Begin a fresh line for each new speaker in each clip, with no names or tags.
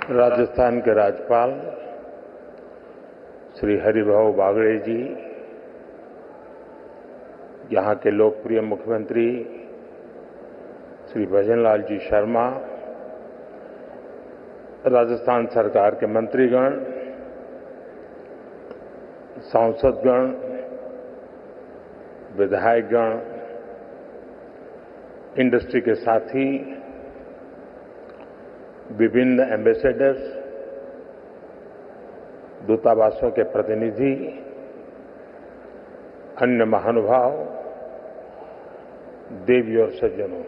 राजस्थान के राज्यपाल श्री हरिभाऊ बागड़े जी, यहाँ के लोकप्रिय मुख्यमंत्री श्री भजनलाल जी शर्मा, राजस्थान सरकार के मंत्रीगण, सांसदगण, विधायकगण, इंडस्ट्री के साथी, विभिन्न एम्बेसडर्स, दूतावासों के प्रतिनिधि, अन्य महानुभाव, देवी और सज्जनों,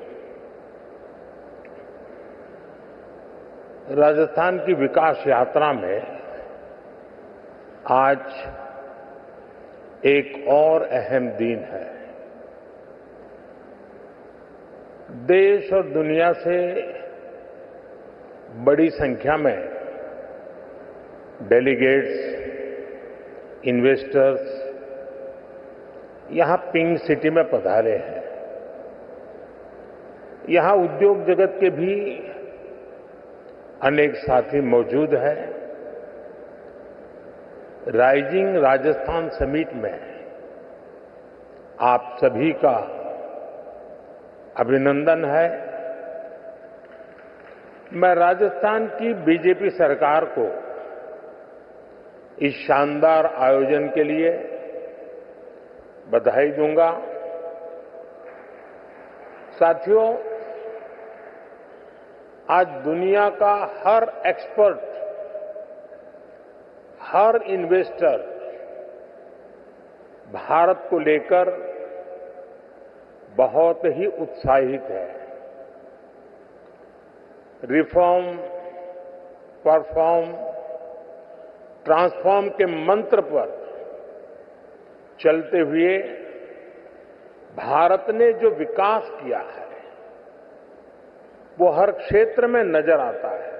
राजस्थान की विकास यात्रा में आज एक और अहम दिन है। देश और दुनिया से बड़ी संख्या में डेलीगेट्स, इन्वेस्टर्स यहां पिंक सिटी में पधारे हैं। यहां उद्योग जगत के भी अनेक साथी मौजूद हैं। राइजिंग राजस्थान समिट में आप सभी का अभिनंदन है। मैं राजस्थान की बीजेपी सरकार को इस शानदार आयोजन के लिए बधाई दूंगा। साथियों, आज दुनिया का हर एक्सपर्ट, हर इन्वेस्टर भारत को लेकर बहुत ही उत्साहित है। रिफॉर्म, परफॉर्म, ट्रांसफॉर्म के मंत्र पर चलते हुए भारत ने जो विकास किया है वो हर क्षेत्र में नजर आता है।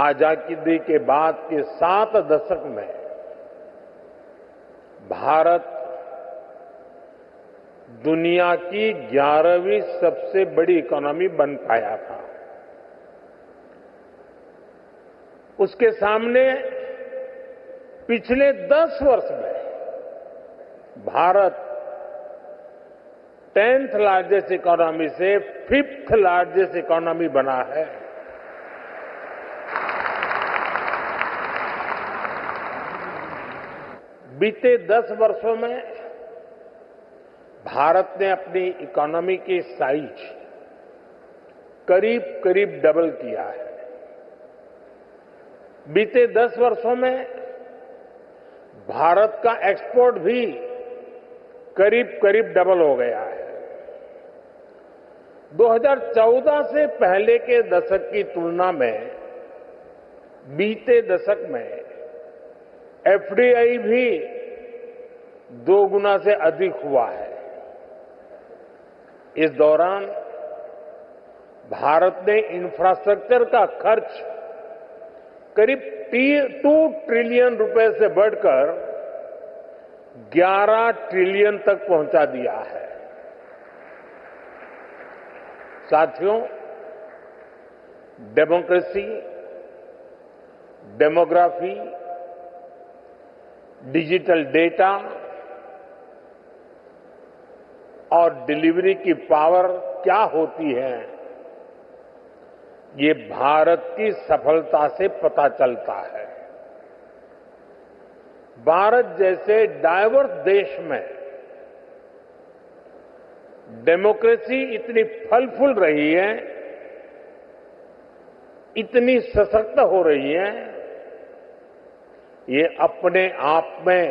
आजादी के बाद के 7 दशक में भारत दुनिया की 11वीं सबसे बड़ी इकोनॉमी बन पाया था। उसके सामने पिछले 10 वर्ष में भारत 10th लार्जेस्ट इकोनॉमी से 5th लार्जेस्ट इकोनॉमी बना है। बीते 10 वर्षों में भारत ने अपनी इकोनॉमी की साइज करीब करीब डबल किया है। बीते 10 वर्षों में भारत का एक्सपोर्ट भी करीब करीब डबल हो गया है। 2014 से पहले के दशक की तुलना में बीते दशक में एफडीआई भी 2 गुना से अधिक हुआ है। इस दौरान भारत ने इंफ्रास्ट्रक्चर का खर्च करीब 2 ट्रिलियन रुपए से बढ़कर 11 ट्रिलियन तक पहुंचा दिया है। साथियों, डेमोक्रेसी, डेमोग्राफी, डिजिटल डेटा और डिलीवरी की पावर क्या होती है, ये भारत की सफलता से पता चलता है। भारत जैसे डाइवर्स देश में डेमोक्रेसी इतनी फल फूल रही है, इतनी सशक्त हो रही है, ये अपने आप में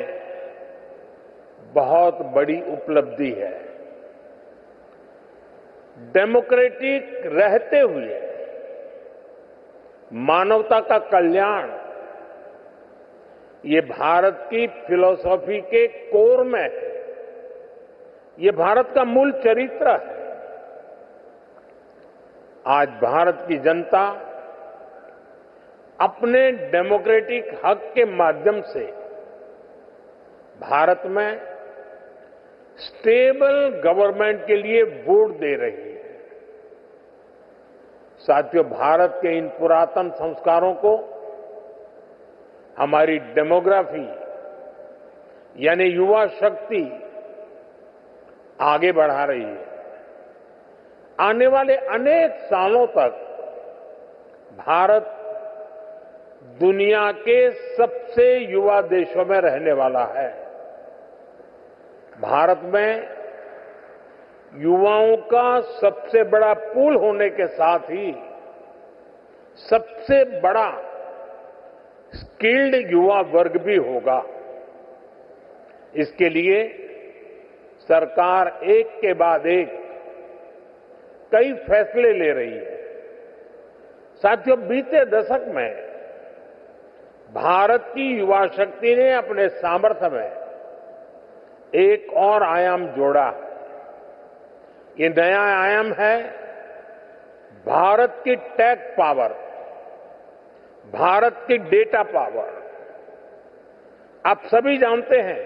बहुत बड़ी उपलब्धि है। डेमोक्रेटिक रहते हुए मानवता का कल्याण, ये भारत की फिलॉसफी के कोर में है। ये भारत का मूल चरित्र है। आज भारत की जनता अपने डेमोक्रेटिक हक के माध्यम से भारत में स्टेबल गवर्नमेंट के लिए वोट दे रही है। साथियों, भारत के इन पुरातन संस्कारों को हमारी डेमोग्राफी यानी युवा शक्ति आगे बढ़ा रही है। आने वाले अनेक सालों तक भारत दुनिया के सबसे युवा देशों में रहने वाला है। भारत में युवाओं का सबसे बड़ा पूल होने के साथ ही सबसे बड़ा स्किल्ड युवा वर्ग भी होगा। इसके लिए सरकार एक के बाद एक कई फैसले ले रही है। साथियों, बीते दशक में भारत की युवा शक्ति ने अपने सामर्थ्य में एक और आयाम जोड़ा। ये नया आयाम है भारत की टेक पावर, भारत की डेटा पावर। आप सभी जानते हैं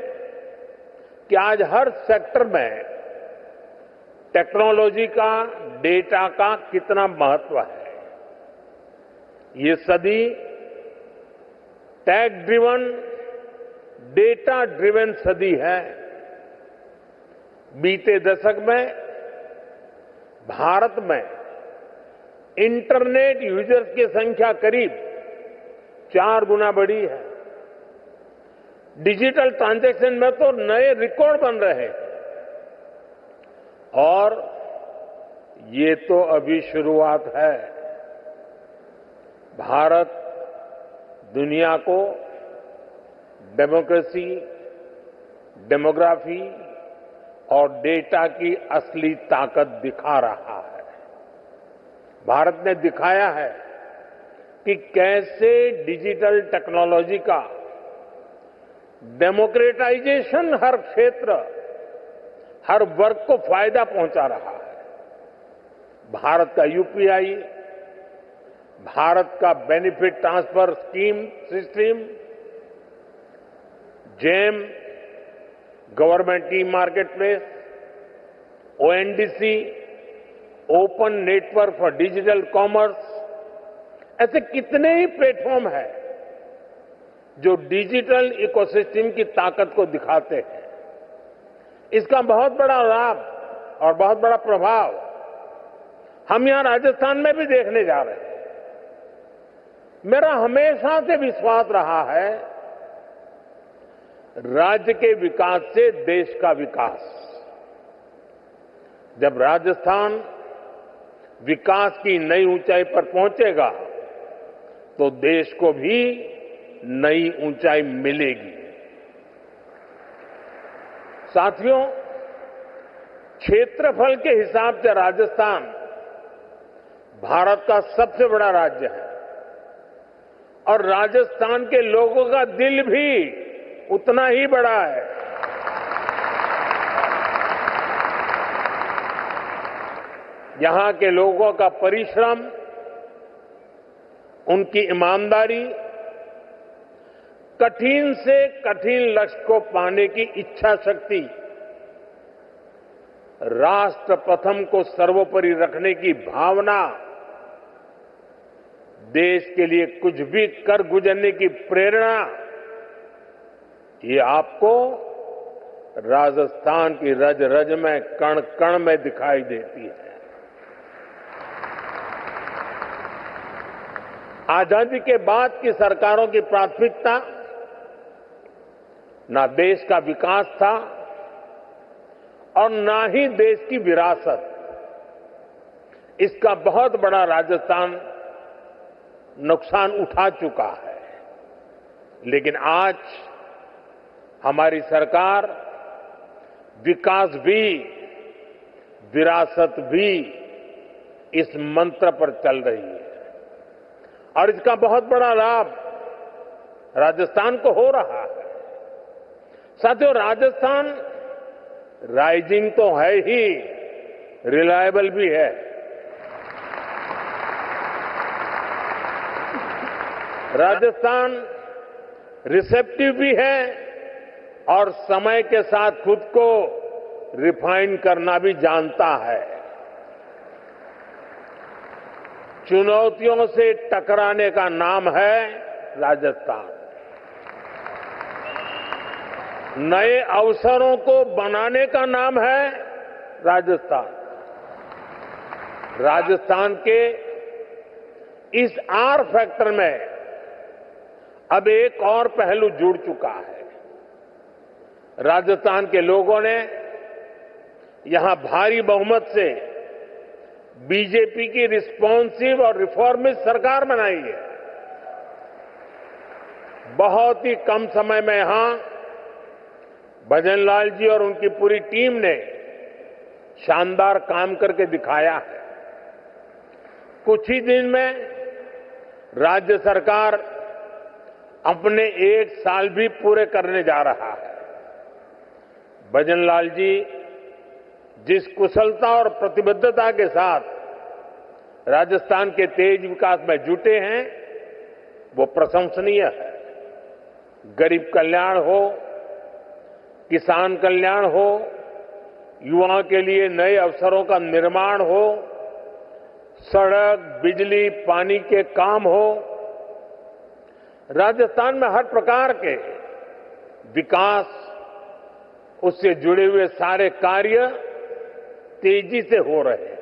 कि आज हर सेक्टर में टेक्नोलॉजी का, डेटा का कितना महत्व है। ये सदी टेक ड्रिवन, डेटा ड्रिवन सदी है। बीते दशक में भारत में इंटरनेट यूजर्स की संख्या करीब 4 गुना बढ़ी है। डिजिटल ट्रांजैक्शन में तो नए रिकॉर्ड बन रहे हैं। और ये तो अभी शुरुआत है। भारत दुनिया को डेमोक्रेसी, डेमोग्राफी और डेटा की असली ताकत दिखा रहा है। भारत ने दिखाया है कि कैसे डिजिटल टेक्नोलॉजी का डेमोक्रेटाइजेशन हर क्षेत्र, हर वर्ग को फायदा पहुंचा रहा है। भारत का यूपीआई, भारत का benefit transfer scheme system, GeM, government e market place, ONDC, open network for digital commerce, ऐसे कितने ही प्लेटफॉर्म हैं जो डिजिटल इकोसिस्टम की ताकत को दिखाते हैं। इसका बहुत बड़ा लाभ और बहुत बड़ा प्रभाव हम यहां राजस्थान में भी देखने जा रहे हैं। मेरा हमेशा से विश्वास रहा है, राज्य के विकास से देश का विकास। जब राजस्थान विकास की नई ऊंचाई पर पहुंचेगा तो देश को भी नई ऊंचाई मिलेगी। साथियों, क्षेत्रफल के हिसाब से राजस्थान भारत का सबसे बड़ा राज्य है और राजस्थान के लोगों का दिल भी उतना ही बड़ा है। यहां के लोगों का परिश्रम, उनकी ईमानदारी, कठिन से कठिन लक्ष्य को पाने की इच्छा शक्ति, राष्ट्र प्रथम को सर्वोपरि रखने की भावना, देश के लिए कुछ भी कर गुजरने की प्रेरणा, ये आपको राजस्थान की रज रज में, कण कण में दिखाई देती है। आजादी के बाद की सरकारों की प्राथमिकता ना देश का विकास था और ना ही देश की विरासत। इसका बहुत बड़ा राजस्थान नुकसान उठा चुका है। लेकिन आज हमारी सरकार विकास भी, विरासत भी, इस मंत्र पर चल रही है और इसका बहुत बड़ा लाभ राजस्थान को हो रहा है। साथियों, राजस्थान राइजिंग तो है ही, रिलायबल भी है। राजस्थान रिसेप्टिव भी है और समय के साथ खुद को रिफाइन करना भी जानता है। चुनौतियों से टकराने का नाम है राजस्थान। नए अवसरों को बनाने का नाम है राजस्थान। राजस्थान के इस आर फैक्टर में अब एक और पहलू जुड़ चुका है। राजस्थान के लोगों ने यहां भारी बहुमत से बीजेपी की रिस्पॉन्सिव और रिफॉर्मिस्ट सरकार बनाई है। बहुत ही कम समय में यहां भजनलाल जी और उनकी पूरी टीम ने शानदार काम करके दिखाया है। कुछ ही दिन में राज्य सरकार अपने 1 साल भी पूरे करने जा रहा है। भजनलाल जी जिस कुशलता और प्रतिबद्धता के साथ राजस्थान के तेज विकास में जुटे हैं, वो प्रशंसनीय है। गरीब कल्याण हो, किसान कल्याण हो, युवाओं के लिए नए अवसरों का निर्माण हो, सड़क, बिजली, पानी के काम हो, राजस्थान में हर प्रकार के विकास, उससे जुड़े हुए सारे कार्य तेजी से हो रहे हैं।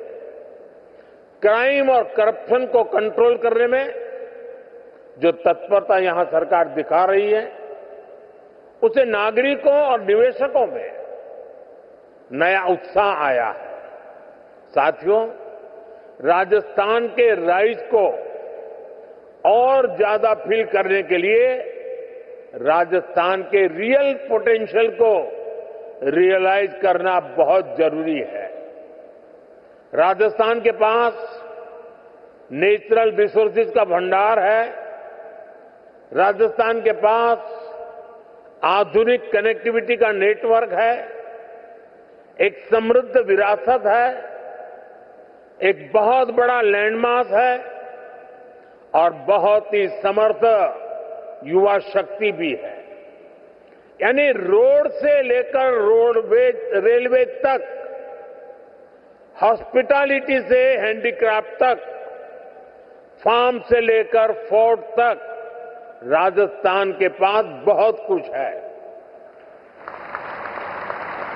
क्राइम और करप्शन को कंट्रोल करने में जो तत्परता यहां सरकार दिखा रही है, उसे नागरिकों और निवेशकों में नया उत्साह आया है। साथियों, राजस्थान के राइज को और ज्यादा फील करने के लिए राजस्थान के रियल पोटेंशियल को रियलाइज करना बहुत जरूरी है। राजस्थान के पास नेचुरल रिसोर्सेज का भंडार है। राजस्थान के पास आधुनिक कनेक्टिविटी का नेटवर्क है, एक समृद्ध विरासत है, एक बहुत बड़ा लैंडमास है और बहुत ही समर्थ युवा शक्ति भी है। यानी रोड से लेकर रेलवे तक, हॉस्पिटैलिटी से हैंडीक्राफ्ट तक, फार्म से लेकर फोर्ट तक राजस्थान के पास बहुत कुछ है।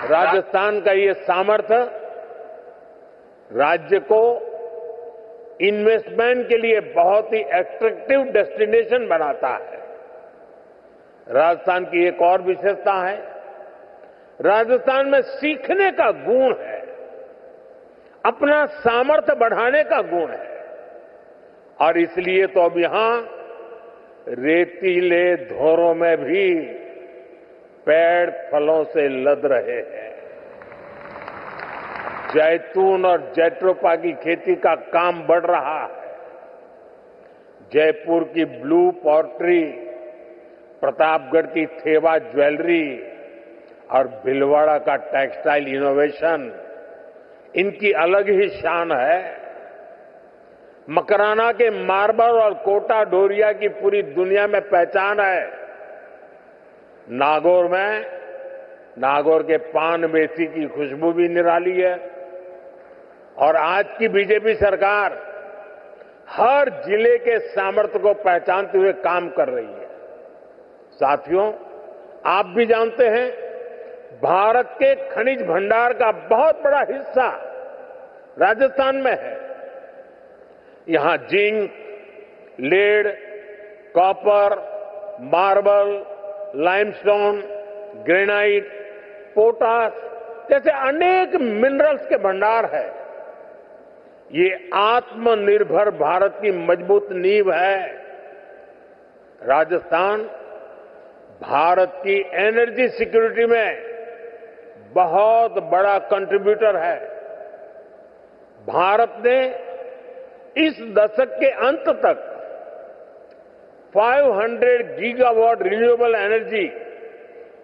राजस्थान का ये सामर्थ्य राज्य को इन्वेस्टमेंट के लिए बहुत ही अट्रैक्टिव डेस्टिनेशन बनाता है। राजस्थान की एक और विशेषता है, राजस्थान में सीखने का गुण है, अपना सामर्थ्य बढ़ाने का गुण है और इसलिए तो अब यहां रेतीले धोरों में भी पेड़ फलों से लद रहे हैं। जैतून और जैट्रोपा की खेती का काम बढ़ रहा है। जयपुर की ब्लू पॉटरी, प्रतापगढ़ की थेवा ज्वेलरी और भीलवाड़ा का टेक्सटाइल इनोवेशन, इनकी अलग ही शान है। मकराना के मार्बल और कोटा डोरिया की पूरी दुनिया में पहचान है। नागौर के पान मेथी की खुशबू भी निराली है और आज की बीजेपी सरकार हर जिले के सामर्थ्य को पहचानते हुए काम कर रही है। साथियों, आप भी जानते हैं, भारत के खनिज भंडार का बहुत बड़ा हिस्सा राजस्थान में है। यहां zinc, lead, copper, marble, limestone, granite, potash जैसे अनेक मिनरल्स के भंडार है। ये आत्मनिर्भर भारत की मजबूत नींव है। राजस्थान भारत की एनर्जी सिक्योरिटी में बहुत बड़ा कंट्रीब्यूटर है। भारत ने इस दशक के अंत तक 500 गीगावाट रिन्यूएबल एनर्जी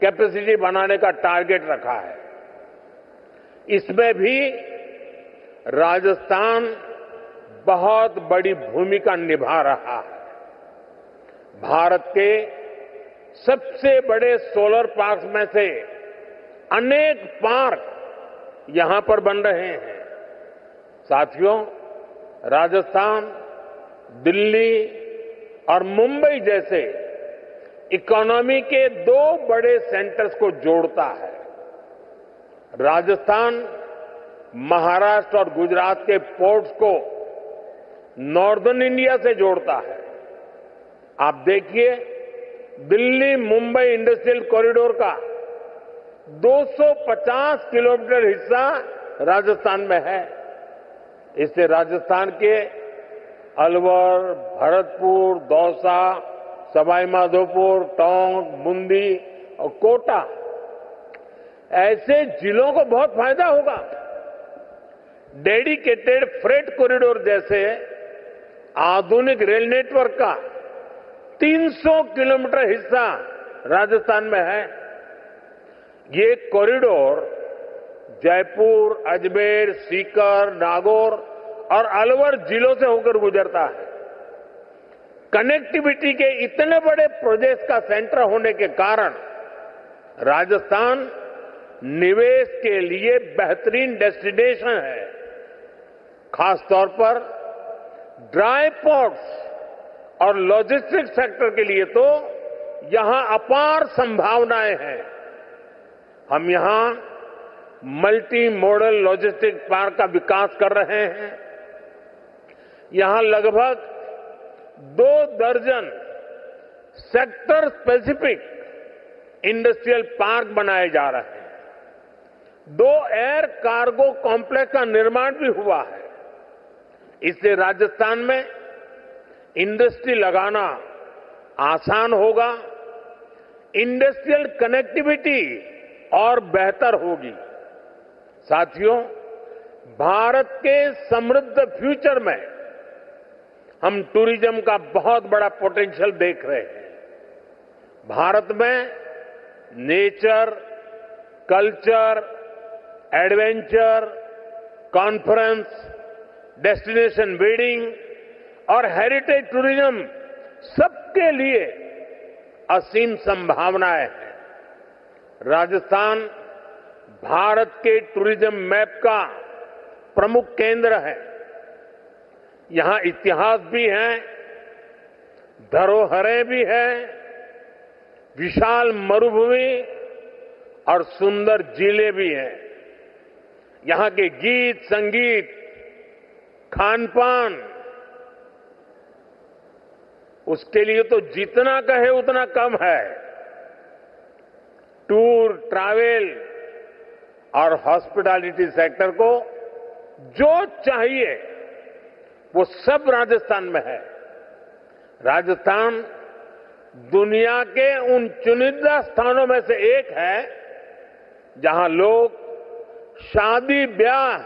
कैपेसिटी बनाने का टारगेट रखा है। इसमें भी राजस्थान बहुत बड़ी भूमिका निभा रहा है। भारत के सबसे बड़े सोलर पार्क में से अनेक पार्क यहां पर बन रहे हैं। साथियों, राजस्थान दिल्ली और मुंबई जैसे इकोनॉमी के दो बड़े सेंटर्स को जोड़ता है। राजस्थान महाराष्ट्र और गुजरात के पोर्ट्स को नॉर्दर्न इंडिया से जोड़ता है। आप देखिए, दिल्ली मुंबई इंडस्ट्रियल कॉरिडोर का 250 किलोमीटर हिस्सा राजस्थान में है। इससे राजस्थान के अलवर, भरतपुर, दौसा, सवाई माधोपुर, टोंक, बूंदी और कोटा ऐसे जिलों को बहुत फायदा होगा। डेडिकेटेड फ्रेट कॉरिडोर जैसे आधुनिक रेल नेटवर्क का 300 किलोमीटर हिस्सा राजस्थान में है। ये कॉरिडोर जयपुर, अजमेर, सीकर, नागौर और अलवर जिलों से होकर गुजरता है। कनेक्टिविटी के इतने बड़े प्रोजेक्ट्स का सेंटर होने के कारण राजस्थान निवेश के लिए बेहतरीन डेस्टिनेशन है। खासतौर पर ड्राई पोर्ट्स और लॉजिस्टिक्स सेक्टर के लिए तो यहां अपार संभावनाएं हैं। हम यहां मल्टी मॉडल लॉजिस्टिक्स पार्क का विकास कर रहे हैं। यहां लगभग 2 दर्जन सेक्टर स्पेसिफिक इंडस्ट्रियल पार्क बनाए जा रहे हैं। 2 एयर कार्गो कॉम्प्लेक्स का निर्माण भी हुआ है। इससे राजस्थान में इंडस्ट्री लगाना आसान होगा, इंडस्ट्रियल कनेक्टिविटी और बेहतर होगी। साथियों, भारत के समृद्ध फ्यूचर में हम टूरिज्म का बहुत बड़ा पोटेंशियल देख रहे हैं। भारत में nature, culture, adventure, conference, destination wedding और हेरिटेज टूरिज्म सबके लिए असीम संभावनाएं हैं। राजस्थान भारत के टूरिज्म मैप का प्रमुख केंद्र है। यहां इतिहास भी है, धरोहरें भी हैं, विशाल मरुभूमि और सुंदर जिले भी हैं। यहां के गीत, संगीत, खान-पान, उसके लिए तो जितना कहे उतना कम है। टूर, ट्रैवल और हॉस्पिटैलिटी सेक्टर को जो चाहिए वो सब राजस्थान में है। राजस्थान दुनिया के उन चुनिंदा स्थानों में से एक है जहां लोग शादी ब्याह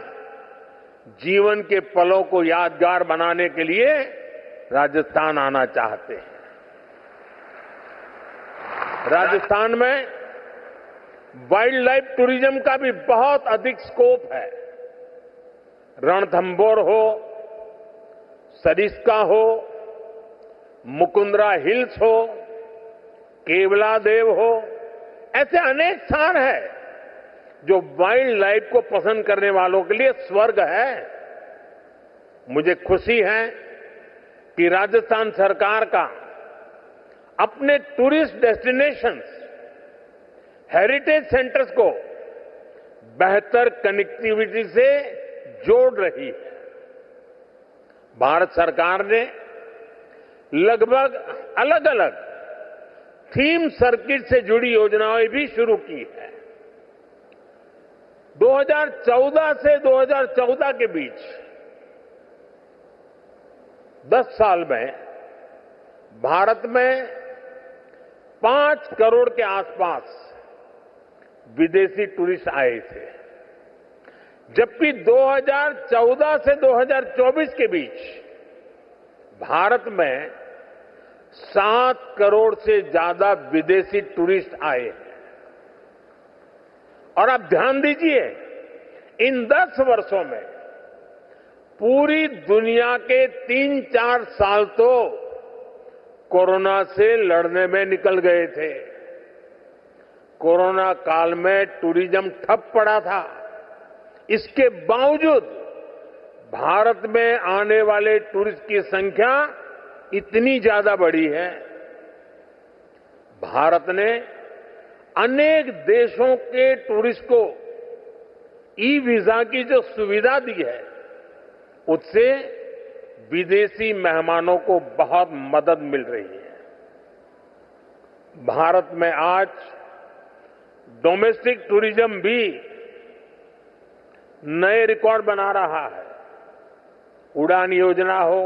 जीवन के पलों को यादगार बनाने के लिए राजस्थान आना चाहते हैं। राजस्थान में वाइल्ड लाइफ टूरिज्म का भी बहुत अधिक स्कोप है। रणथंभौर हो, सरिस्का हो, मुकुंदरा हिल्स हो, केवलादेव हो, ऐसे अनेक स्थान हैं जो वाइल्ड लाइफ को पसंद करने वालों के लिए स्वर्ग है। मुझे खुशी है कि राजस्थान सरकार का अपने टूरिस्ट डेस्टिनेशंस, हेरिटेज सेंटर्स को बेहतर कनेक्टिविटी से जोड़ रही है। भारत सरकार ने लगभग अलग अलग थीम सर्किट से जुड़ी योजनाएं भी शुरू की है। 2014 से 2014 के बीच 10 साल में भारत में 5 करोड़ के आसपास विदेशी टूरिस्ट आए थे, जबकि 2014 से 2024 के बीच भारत में 7 करोड़ से ज्यादा विदेशी टूरिस्ट आए हैं। और आप ध्यान दीजिए, इन 10 वर्षों में पूरी दुनिया के 3-4 साल तो कोरोना से लड़ने में निकल गए थे। कोरोना काल में टूरिज्म ठप पड़ा था। इसके बावजूद भारत में आने वाले टूरिस्ट की संख्या इतनी ज्यादा बढ़ी है, भारत ने अनेक देशों के टूरिस्ट को ई वीजा की जो सुविधा दी है, उससे विदेशी मेहमानों को बहुत मदद मिल रही है। भारत में आज डोमेस्टिक टूरिज्म भी नए रिकॉर्ड बना रहा है। उड़ान योजना हो,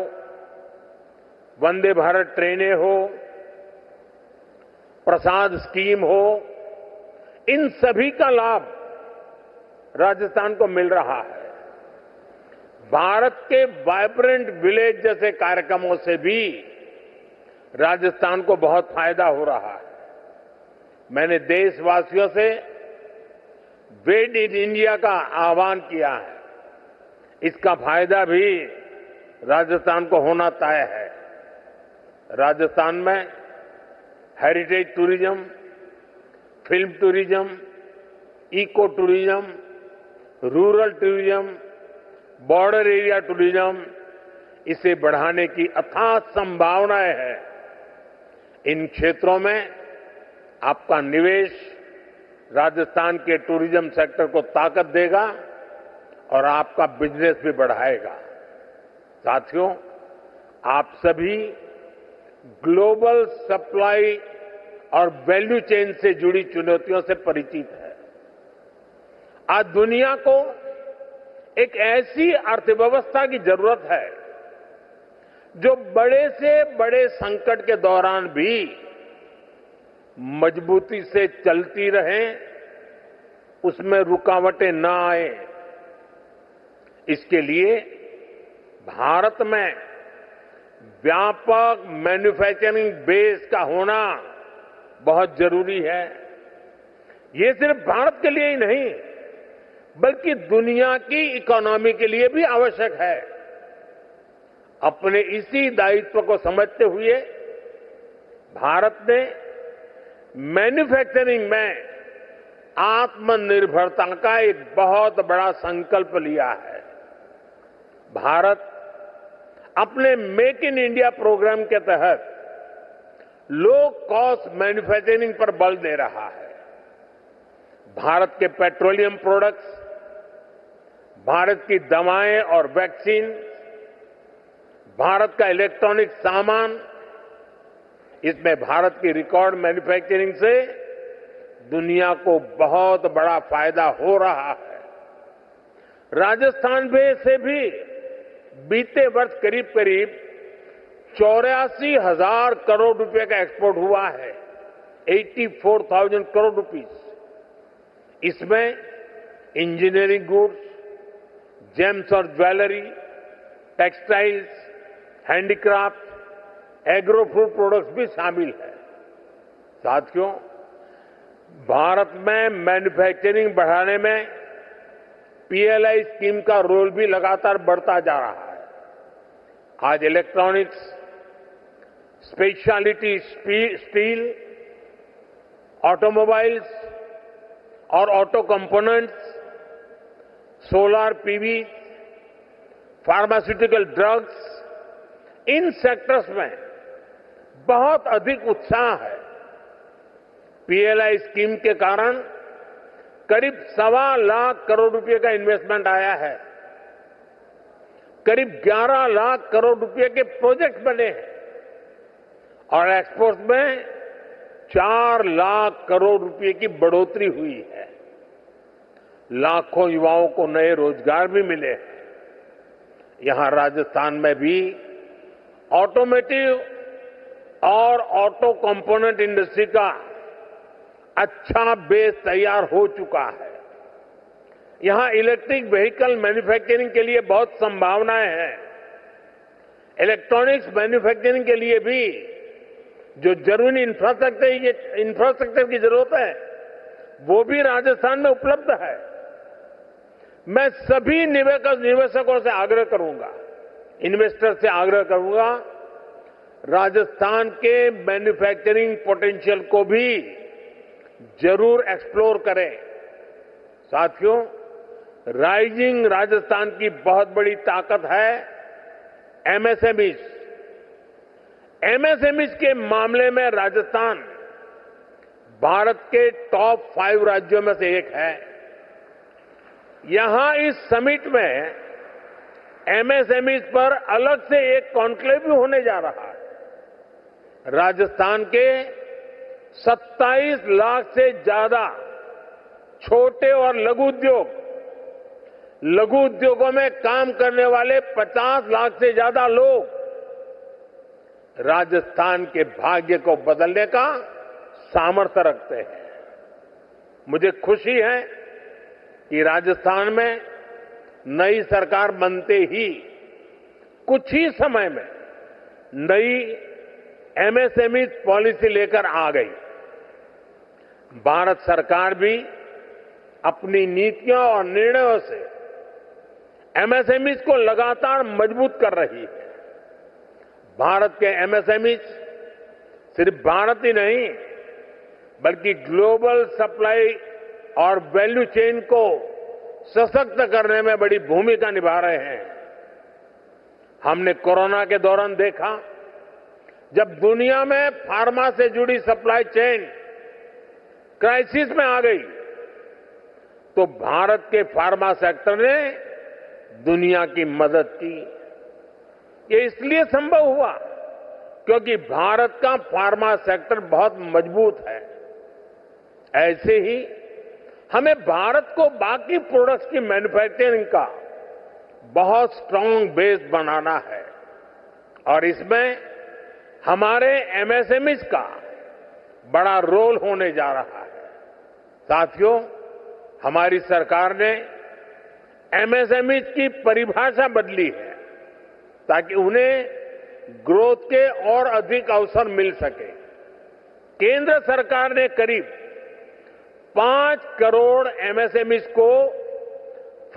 वंदे भारत ट्रेनें हो, प्रसाद स्कीम हो, इन सभी का लाभ राजस्थान को मिल रहा है। भारत के वाइब्रेंट विलेज जैसे कार्यक्रमों से भी राजस्थान को बहुत फायदा हो रहा है। मैंने देशवासियों से मेड इन इंडिया का आह्वान किया है। इसका फायदा भी राजस्थान को होना तय है। राजस्थान में heritage tourism, film tourism, eco tourism, rural tourism, border area tourism, इसे बढ़ाने की अथाह संभावनाएं हैं। इन क्षेत्रों में आपका निवेश राजस्थान के टूरिज्म सेक्टर को ताकत देगा और आपका बिजनेस भी बढ़ाएगा। साथियों, आप सभी ग्लोबल सप्लाई और वैल्यू चेन से जुड़ी चुनौतियों से परिचित हैं। आज दुनिया को एक ऐसी अर्थव्यवस्था की जरूरत है जो बड़े से बड़े संकट के दौरान भी मजबूती से चलती रहे, उसमें रुकावटें ना आए। इसके लिए भारत में व्यापक मैन्युफैक्चरिंग बेस का होना बहुत जरूरी है। ये सिर्फ भारत के लिए ही नहीं, बल्कि दुनिया की इकोनॉमी के लिए भी आवश्यक है। अपने इसी दायित्व को समझते हुए भारत ने मैन्युफैक्चरिंग में आत्मनिर्भरता का एक बहुत बड़ा संकल्प लिया है। भारत अपने मेक इन इंडिया प्रोग्राम के तहत लो कॉस्ट मैन्युफैक्चरिंग पर बल दे रहा है। भारत के पेट्रोलियम प्रोडक्ट्स, भारत की दवाएं और वैक्सीन, भारत का इलेक्ट्रॉनिक सामान, इसमें भारत की रिकॉर्ड मैन्युफैक्चरिंग से दुनिया को बहुत बड़ा फायदा हो रहा है। राजस्थान में से भी बीते वर्ष करीब करीब 84,000 करोड़ रुपए का एक्सपोर्ट हुआ है। 84,000 करोड़ रुपीस। इसमें इंजीनियरिंग गुड्स, जेम्स और jewellery, textiles, handicraft, agro food products भी शामिल है। साथियों, भारत में मैन्युफैक्चरिंग बढ़ाने में पीएलआई स्कीम का रोल भी लगातार बढ़ता जा रहा है। आज इलेक्ट्रॉनिक्स, स्पेशलिटी स्टील, ऑटोमोबाइल्स और auto components, solar PV, pharmaceutical drugs, इन सेक्टर्स में बहुत अधिक उत्साह है। पीएलआई स्कीम के कारण करीब 1.25 लाख करोड़ रुपए का इन्वेस्टमेंट आया है। करीब 11 लाख करोड़ रुपए के प्रोजेक्ट बने हैं और एक्सपोर्ट में 4 लाख करोड़ रुपए की बढ़ोतरी हुई है। लाखों युवाओं को नए रोजगार भी मिले हैं। यहां राजस्थान में भी ऑटोमेटिव और ऑटो कंपोनेंट इंडस्ट्री का अच्छा बेस तैयार हो चुका है। यहां इलेक्ट्रिक व्हीकल मैन्युफैक्चरिंग के लिए बहुत संभावनाएं हैं। इलेक्ट्रॉनिक्स मैन्युफैक्चरिंग के लिए भी जो जरूरी इंफ्रास्ट्रक्चर की जरूरत है, वो भी राजस्थान में उपलब्ध है। मैं सभी निवेशकों से आग्रह करूंगा, इन्वेस्टर से आग्रह करूंगा, राजस्थान के मैन्युफैक्चरिंग पोटेंशियल को भी जरूर एक्सप्लोर करें। साथियों, राइजिंग राजस्थान की बहुत बड़ी ताकत है एमएसएमईज। एमएसएमईज के मामले में राजस्थान भारत के टॉप 5 राज्यों में से एक है। यहां इस समिट में एमएसएमईज पर अलग से एक कॉन्क्लेव भी होने जा रहा है। राजस्थान के 27 लाख से ज्यादा छोटे और लघु उद्योगों में काम करने वाले 50 लाख से ज्यादा लोग राजस्थान के भाग्य को बदलने का सामर्थ्य रखते हैं। मुझे खुशी है कि राजस्थान में नई सरकार बनते ही कुछ ही समय में नई एमएसएमई पॉलिसी लेकर आ गई। भारत सरकार भी अपनी नीतियों और निर्णयों से एमएसएमईज को लगातार मजबूत कर रही है। भारत के एमएसएमईज सिर्फ भारत ही नहीं बल्कि ग्लोबल सप्लाई और वैल्यू चेन को सशक्त करने में बड़ी भूमिका निभा रहे हैं। हमने कोरोना के दौरान देखा जब दुनिया में फार्मा से जुड़ी सप्लाई चेन क्राइसिस में आ गई तो भारत के फार्मा सेक्टर ने दुनिया की मदद की। ये इसलिए संभव हुआ क्योंकि भारत का फार्मा सेक्टर बहुत मजबूत है। ऐसे ही हमें भारत को बाकी प्रोडक्ट्स की मैन्युफैक्चरिंग का बहुत स्ट्रांग बेस बनाना है और इसमें हमारे एमएसएमईज का बड़ा रोल होने जा रहा है। साथियों, हमारी सरकार ने एमएसएमईज की परिभाषा बदली है ताकि उन्हें ग्रोथ के और अधिक अवसर मिल सके। केंद्र सरकार ने करीब 5 करोड़ एमएसएमईज को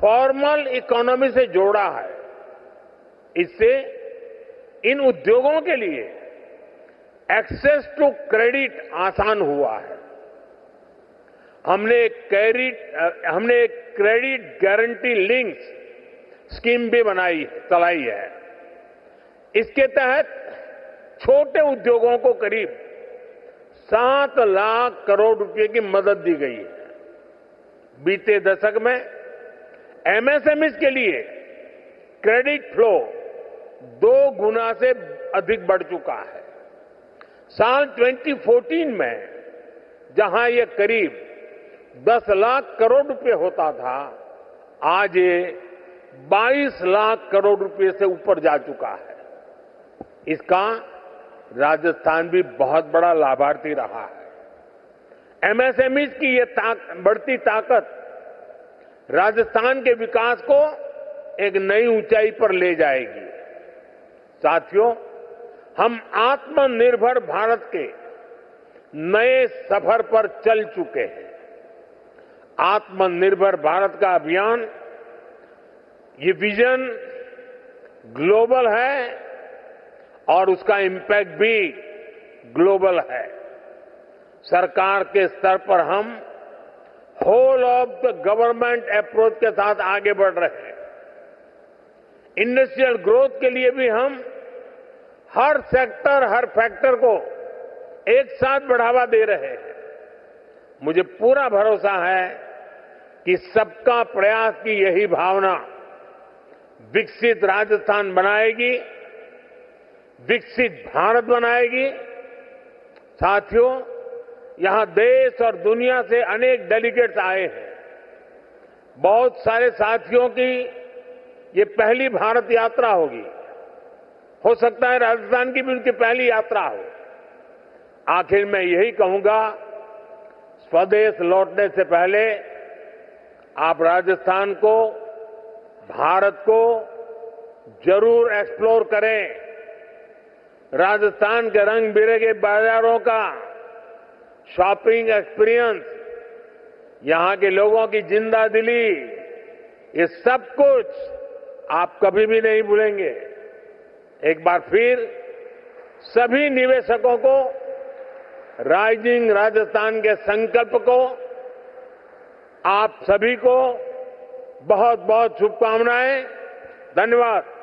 फॉर्मल इकोनॉमी से जोड़ा है। इससे इन उद्योगों के लिए एक्सेस टू क्रेडिट आसान हुआ है। हमने एक क्रेडिट गारंटी लिंक्स स्कीम भी चलाई है। इसके तहत छोटे उद्योगों को करीब 7 लाख करोड़ रुपए की मदद दी गई है। बीते दशक में एमएसएमईज के लिए क्रेडिट फ्लो 2 गुना से अधिक बढ़ चुका है। साल 2014 में जहां ये करीब 10 लाख करोड़ रुपए होता था, आज ये 22 लाख करोड़ रुपए से ऊपर जा चुका है। इसका राजस्थान भी बहुत बड़ा लाभार्थी रहा है। एमएसएमईज की ये बढ़ती ताकत राजस्थान के विकास को एक नई ऊंचाई पर ले जाएगी। साथियों, हम आत्मनिर्भर भारत के नए सफर पर चल चुके हैं। आत्मनिर्भर भारत का अभियान, ये विजन ग्लोबल है और उसका इंपैक्ट भी ग्लोबल है। सरकार के स्तर पर हम whole of the government approach के साथ आगे बढ़ रहे हैं। इंडस्ट्रियल ग्रोथ के लिए भी हम हर सेक्टर, हर फैक्टर को एक साथ बढ़ावा दे रहे हैं। मुझे पूरा भरोसा है कि सबका प्रयास की यही भावना विकसित राजस्थान बनाएगी, विकसित भारत बनाएगी। साथियों, यहां देश और दुनिया से अनेक डेलीगेट्स आए हैं। बहुत सारे साथियों की ये पहली भारत यात्रा होगी। हो सकता है राजस्थान की भी उनकी पहली यात्रा हो। आखिर मैं यही कहूंगा, स्वदेश लौटने से पहले आप राजस्थान को, भारत को जरूर एक्सप्लोर करें। राजस्थान के रंग बिरंगे बाजारों का शॉपिंग एक्सपीरियंस, यहां के लोगों की जिंदा दिली, ये सब कुछ आप कभी भी नहीं भूलेंगे। एक बार फिर सभी निवेशकों को राइजिंग राजस्थान के संकल्प को, आप सभी को बहुत बहुत शुभकामनाएं। धन्यवाद।